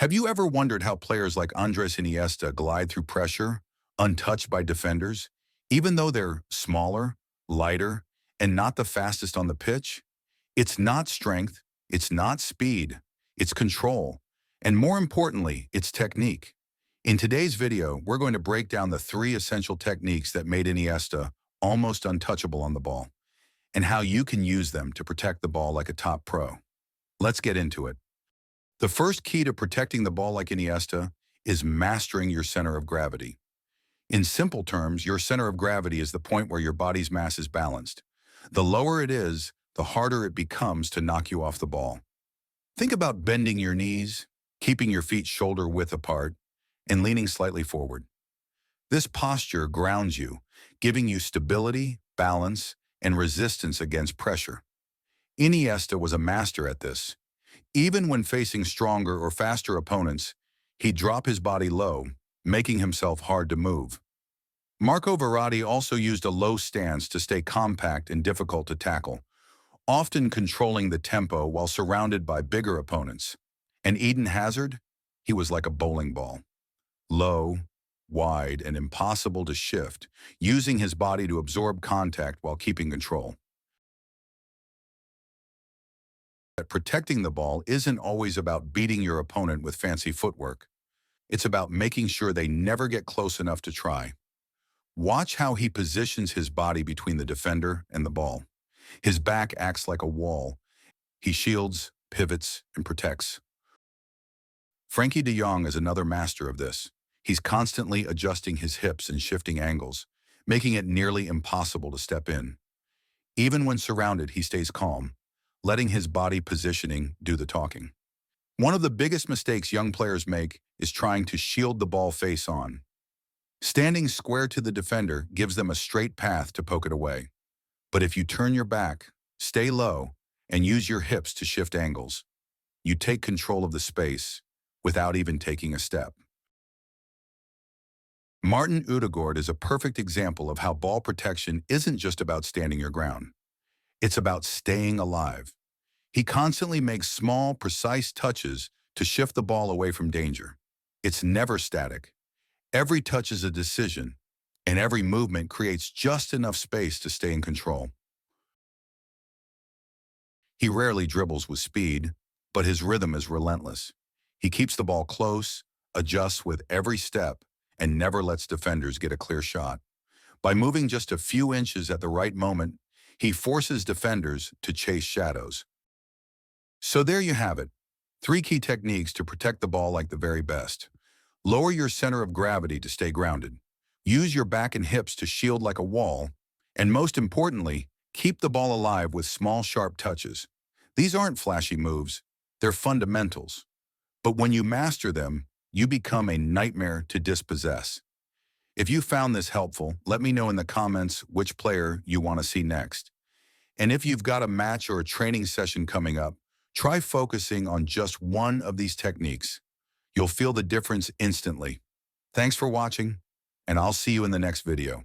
Have you ever wondered how players like Andres Iniesta glide through pressure, untouched by defenders, even though they're smaller, lighter, and not the fastest on the pitch? It's not strength, it's not speed, it's control, and more importantly, it's technique. In today's video, we're going to break down the three essential techniques that made Iniesta almost untouchable on the ball, and how you can use them to protect the ball like a top pro. Let's get into it. The first key to protecting the ball like Iniesta is mastering your center of gravity. In simple terms, your center of gravity is the point where your body's mass is balanced. The lower it is, the harder it becomes to knock you off the ball. Think about bending your knees, keeping your feet shoulder width apart, and leaning slightly forward. This posture grounds you, giving you stability, balance, and resistance against pressure. Iniesta was a master at this. Even when facing stronger or faster opponents, he'd drop his body low, making himself hard to move. Marco Verratti also used a low stance to stay compact and difficult to tackle, often controlling the tempo while surrounded by bigger opponents. And Eden Hazard? He was like a bowling ball. Low, wide, and impossible to shift, using his body to absorb contact while keeping control. That protecting the ball isn't always about beating your opponent with fancy footwork. It's about making sure they never get close enough to try. Watch how he positions his body between the defender and the ball. His back acts like a wall. He shields, pivots, and protects. Frankie de Jong is another master of this. He's constantly adjusting his hips and shifting angles, making it nearly impossible to step in. Even when surrounded, he stays calm, letting his body positioning do the talking. One of the biggest mistakes young players make is trying to shield the ball face on. Standing square to the defender gives them a straight path to poke it away. But if you turn your back, stay low, and use your hips to shift angles, you take control of the space without even taking a step. Martin Odegaard is a perfect example of how ball protection isn't just about standing your ground. It's about staying alive. He constantly makes small, precise touches to shift the ball away from danger. It's never static. Every touch is a decision, and every movement creates just enough space to stay in control. He rarely dribbles with speed, but his rhythm is relentless. He keeps the ball close, adjusts with every step, and never lets defenders get a clear shot. By moving just a few inches at the right moment, he forces defenders to chase shadows. So there you have it. Three key techniques to protect the ball like the very best. Lower your center of gravity to stay grounded. Use your back and hips to shield like a wall. And most importantly, keep the ball alive with small, sharp touches. These aren't flashy moves. They're fundamentals. But when you master them, you become a nightmare to dispossess. If you found this helpful, let me know in the comments which player you want to see next. And if you've got a match or a training session coming up, try focusing on just one of these techniques. You'll feel the difference instantly. Thanks for watching, and I'll see you in the next video.